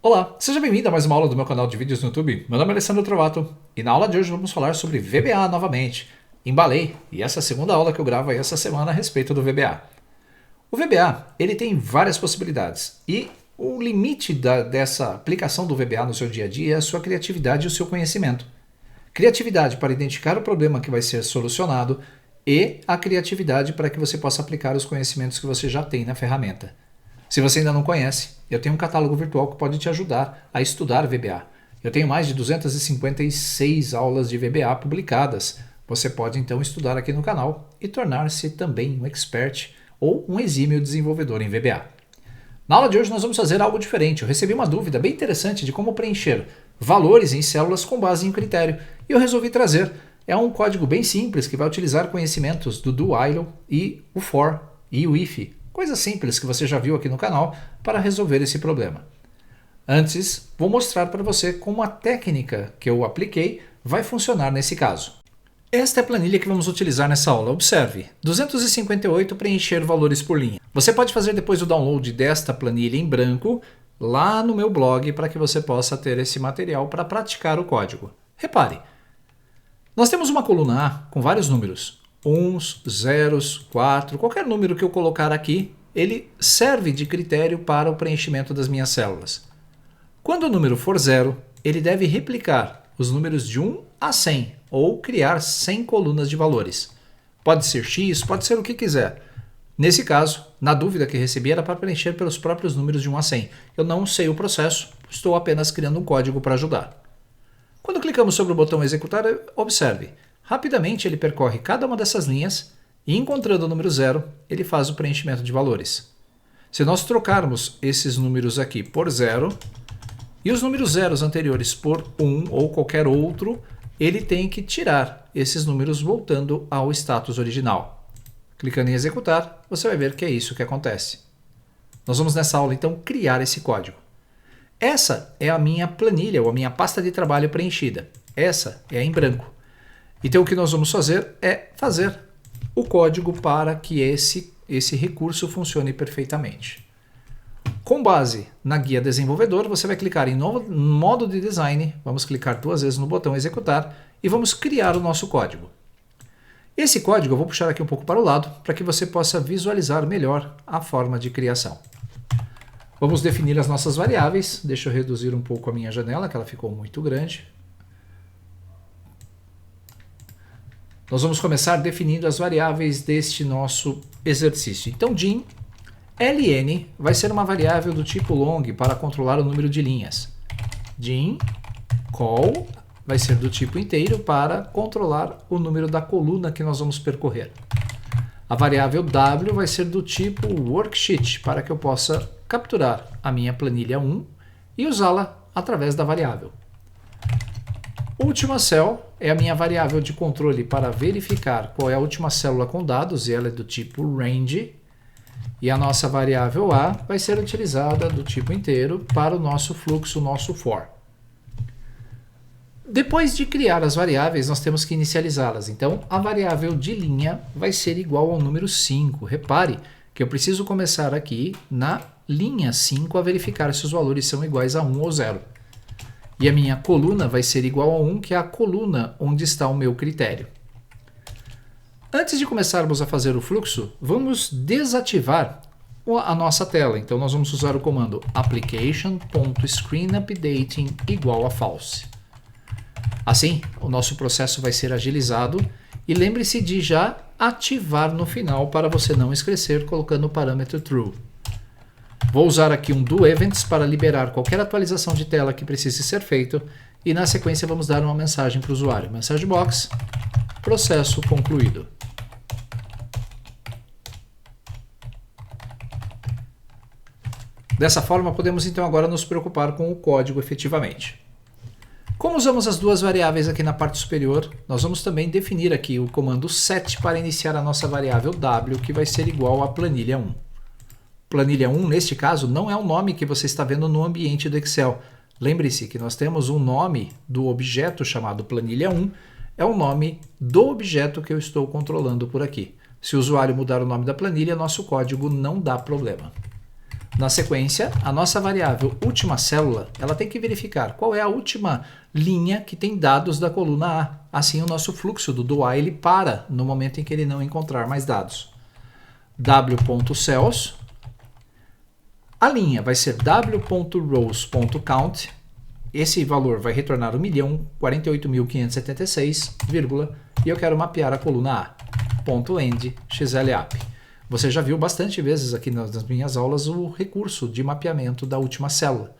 Olá, seja bem-vindo a mais uma aula do meu canal de vídeos no YouTube. Meu nome é Alessandro Trovato e na aula de hoje vamos falar sobre VBA novamente. Embalei, e essa é a segunda aula que eu gravo aí essa semana a respeito do VBA. O VBA ele tem várias possibilidades e o limite dessa aplicação do VBA no seu dia a dia é a sua criatividade e o seu conhecimento. Criatividade para identificar o problema que vai ser solucionado e a criatividade para que você possa aplicar os conhecimentos que você já tem na ferramenta. Se você ainda não conhece, eu tenho um catálogo virtual que pode te ajudar a estudar VBA. Eu tenho mais de 256 aulas de VBA publicadas. Você pode então estudar aqui no canal e tornar-se também um expert ou um exímio desenvolvedor em VBA. Na aula de hoje nós vamos fazer algo diferente. Eu recebi uma dúvida bem interessante de como preencher valores em células com base em critério e eu resolvi trazer. É um código bem simples que vai utilizar conhecimentos do do, while e o for e o if. Coisas simples que você já viu aqui no canal para resolver esse problema. Antes, vou mostrar para você como a técnica que eu apliquei vai funcionar nesse caso. Esta é a planilha que vamos utilizar nessa aula. Observe, 258 preencher valores por linha. Você pode fazer depois o download desta planilha em branco lá no meu blog para que você possa ter esse material para praticar o código. Repare, nós temos uma coluna A com vários números. Uns, zeros, 4, qualquer número que eu colocar aqui, ele serve de critério para o preenchimento das minhas células. Quando o número for zero, ele deve replicar os números de 1 a 100 ou criar 100 colunas de valores. Pode ser X, pode ser o que quiser. Nesse caso, na dúvida que recebi era para preencher pelos próprios números de 1 a 100. Eu não sei o processo, estou apenas criando um código para ajudar. Quando clicamos sobre o botão executar, observe. Rapidamente ele percorre cada uma dessas linhas e encontrando o número 0, ele faz o preenchimento de valores. Se nós trocarmos esses números aqui por 0 e os números zeros anteriores por 1 ou qualquer outro, ele tem que tirar esses números voltando ao status original. Clicando em executar, você vai ver que é isso que acontece. Nós vamos nessa aula então criar esse código. Essa é a minha planilha ou a minha pasta de trabalho preenchida. Essa é em branco. Então o que nós vamos fazer é fazer o código para que esse recurso funcione perfeitamente. Com base na guia desenvolvedor, você vai clicar em novo modo de design, vamos clicar 2 vezes no botão executar e vamos criar o nosso código. Esse código eu vou puxar aqui um pouco para o lado para que você possa visualizar melhor a forma de criação. Vamos definir as nossas variáveis, deixa eu reduzir um pouco a minha janela, que ela ficou muito grande. Nós vamos começar definindo as variáveis deste nosso exercício. Então, dim ln vai ser uma variável do tipo long para controlar o número de linhas. Dim col vai ser do tipo inteiro para controlar o número da coluna que nós vamos percorrer. A variável w vai ser do tipo worksheet para que eu possa capturar a minha planilha 1 e usá-la através da variável. Última cell é a minha variável de controle para verificar qual é a última célula com dados, e ela é do tipo range. E a nossa variável a vai ser utilizada do tipo inteiro para o nosso fluxo, o nosso for. Depois de criar as variáveis, nós temos que inicializá-las. Então, a variável de linha vai ser igual ao número 5. Repare que eu preciso começar aqui na linha 5 a verificar se os valores são iguais a 1 ou 0. E a minha coluna vai ser igual a 1, que é a coluna onde está o meu critério. Antes de começarmos a fazer o fluxo, vamos desativar a nossa tela. Então nós vamos usar o comando application.screenUpdating igual a false. Assim, o nosso processo vai ser agilizado e lembre-se de já ativar no final para você não esquecer colocando o parâmetro true. Vou usar aqui um doEvents para liberar qualquer atualização de tela que precise ser feito e na sequência vamos dar uma mensagem para o usuário. Message box, processo concluído. Dessa forma podemos então agora nos preocupar com o código efetivamente. Como usamos as duas variáveis aqui na parte superior, nós vamos também definir aqui o comando set para iniciar a nossa variável w, que vai ser igual a planilha 1. Planilha 1, neste caso, não é o nome que você está vendo no ambiente do Excel. Lembre-se que nós temos um nome do objeto chamado planilha 1, é o nome do objeto que eu estou controlando por aqui. Se o usuário mudar o nome da planilha, nosso código não dá problema. Na sequência, a nossa variável última célula, ela tem que verificar qual é a última linha que tem dados da coluna A. Assim, o nosso fluxo do do A ele para no momento em que ele não encontrar mais dados. w.cells, a linha vai ser w.rows.count, esse valor vai retornar 1.048.576, e eu quero mapear a coluna A, .end xlap. Você já viu bastante vezes aqui nas minhas aulas o recurso de mapeamento da última célula.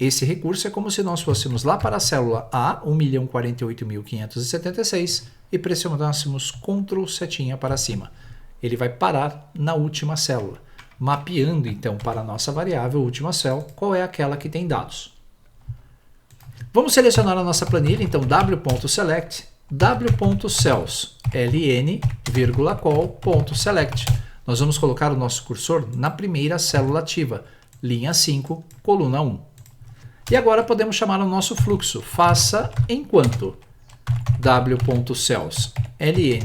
Esse recurso é como se nós fôssemos lá para a célula A, 1.048.576, e pressionássemos Ctrl setinha para cima. Ele vai parar na última célula, mapeando então para a nossa variável última cell qual é aquela que tem dados. Vamos selecionar a nossa planilha, então w.select, w.cells, ln, call.select. Nós vamos colocar o nosso cursor na primeira célula ativa, linha 5, coluna 1. E agora podemos chamar o nosso fluxo, faça enquanto w.cells, ln,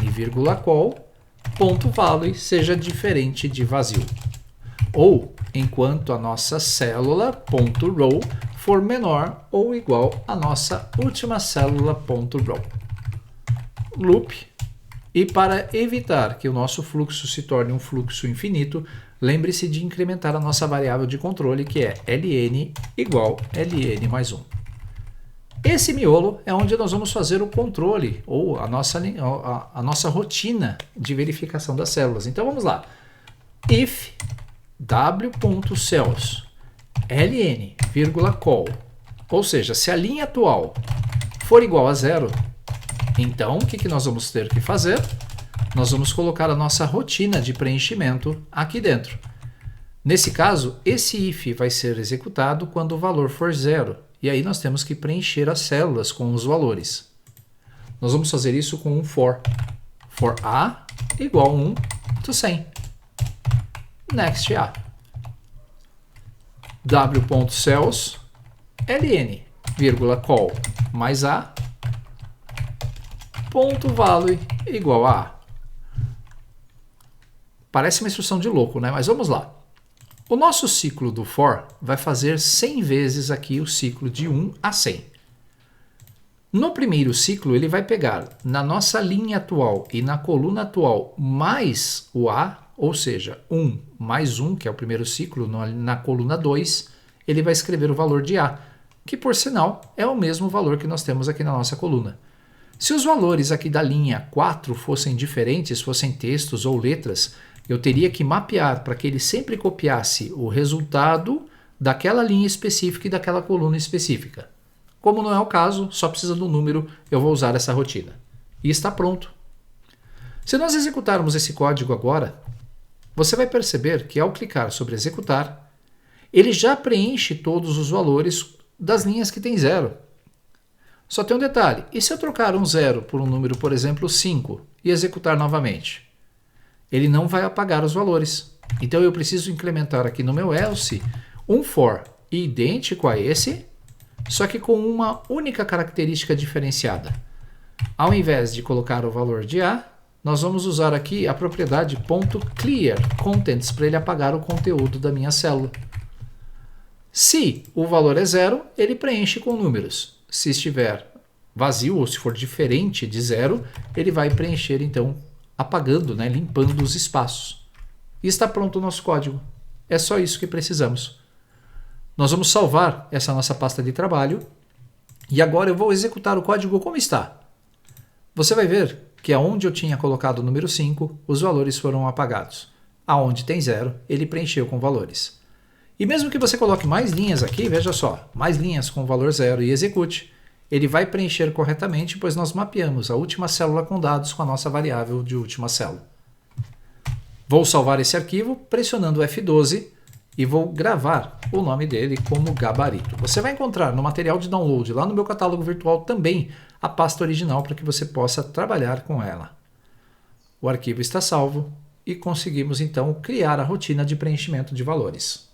call.value seja diferente de vazio. Ou enquanto a nossa célula.row for menor ou igual à nossa última célula.row. Loop. E para evitar que o nosso fluxo se torne um fluxo infinito, lembre-se de incrementar a nossa variável de controle, que é ln igual ln mais 1. Esse miolo é onde nós vamos fazer o controle, ou a nossa rotina de verificação das células. Então vamos lá. If w.cells ln, call, ou seja, se a linha atual for igual a 0, então o que nós vamos ter que fazer? Nós vamos colocar a nossa rotina de preenchimento aqui dentro. Nesse caso, esse if vai ser executado quando o valor for 0, e aí nós temos que preencher as células com os valores. Nós vamos fazer isso com um for a igual a 1 to 100. Next a. w.cells ln, call mais a, ponto value igual a A. Parece uma instrução de louco, né? Mas vamos lá. O nosso ciclo do for vai fazer 100 vezes aqui o ciclo de 1 a 100. No primeiro ciclo, ele vai pegar na nossa linha atual e na coluna atual mais o A, ou seja, 1 mais 1, que é o primeiro ciclo, na coluna 2, ele vai escrever o valor de A, que por sinal é o mesmo valor que nós temos aqui na nossa coluna. Se os valores aqui da linha 4 fossem diferentes, fossem textos ou letras, eu teria que mapear para que ele sempre copiasse o resultado daquela linha específica e daquela coluna específica. Como não é o caso, só precisa do número, eu vou usar essa rotina. E está pronto. Se nós executarmos esse código agora, você vai perceber que ao clicar sobre executar, ele já preenche todos os valores das linhas que tem 0. Só tem um detalhe, e se eu trocar um 0 por um número, por exemplo, 5, e executar novamente? Ele não vai apagar os valores. Então eu preciso implementar aqui no meu else um for idêntico a esse, só que com uma única característica diferenciada. Ao invés de colocar o valor de A, nós vamos usar aqui a propriedade .clear_contents para ele apagar o conteúdo da minha célula. Se o valor é 0, ele preenche com números. Se estiver vazio ou se for diferente de 0, ele vai preencher então apagando, limpando os espaços. E está pronto o nosso código. É só isso que precisamos. Nós vamos salvar essa nossa pasta de trabalho e agora eu vou executar o código como está. Você vai ver que aonde eu tinha colocado o número 5, os valores foram apagados. Aonde tem 0, ele preencheu com valores. E mesmo que você coloque mais linhas aqui, veja só, mais linhas com valor 0 e execute, ele vai preencher corretamente, pois nós mapeamos a última célula com dados com a nossa variável de última célula. Vou salvar esse arquivo pressionando F12 e vou gravar o nome dele como gabarito. Você vai encontrar no material de download lá no meu catálogo virtual também a pasta original para que você possa trabalhar com ela. O arquivo está salvo e conseguimos então criar a rotina de preenchimento de valores.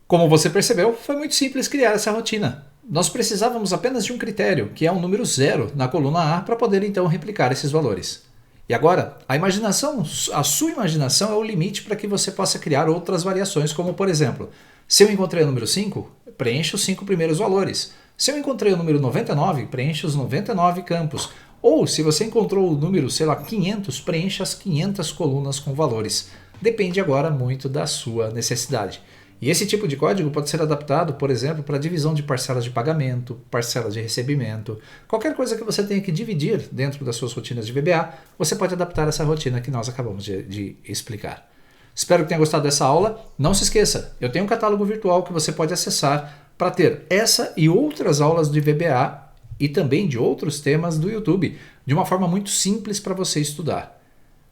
Como você percebeu, foi muito simples criar essa rotina. Nós precisávamos apenas de um critério, que é um número 0 na coluna A, para poder então replicar esses valores. E agora, a sua imaginação é o limite para que você possa criar outras variações, como por exemplo, se eu encontrei o número 5, preencha os 5 primeiros valores. Se eu encontrei o número 99, preencha os 99 campos. Ou se você encontrou o número, sei lá, 500, preencha as 500 colunas com valores. Depende agora muito da sua necessidade. E esse tipo de código pode ser adaptado, por exemplo, para divisão de parcelas de pagamento, parcelas de recebimento. Qualquer coisa que você tenha que dividir dentro das suas rotinas de VBA, você pode adaptar essa rotina que nós acabamos de explicar. Espero que tenha gostado dessa aula. Não se esqueça, eu tenho um catálogo virtual que você pode acessar para ter essa e outras aulas de VBA e também de outros temas do YouTube, de uma forma muito simples para você estudar.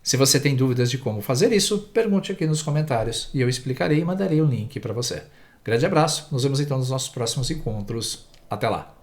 Se você tem dúvidas de como fazer isso, pergunte aqui nos comentários e eu explicarei e mandarei o link para você. Grande abraço, nos vemos então nos nossos próximos encontros. Até lá!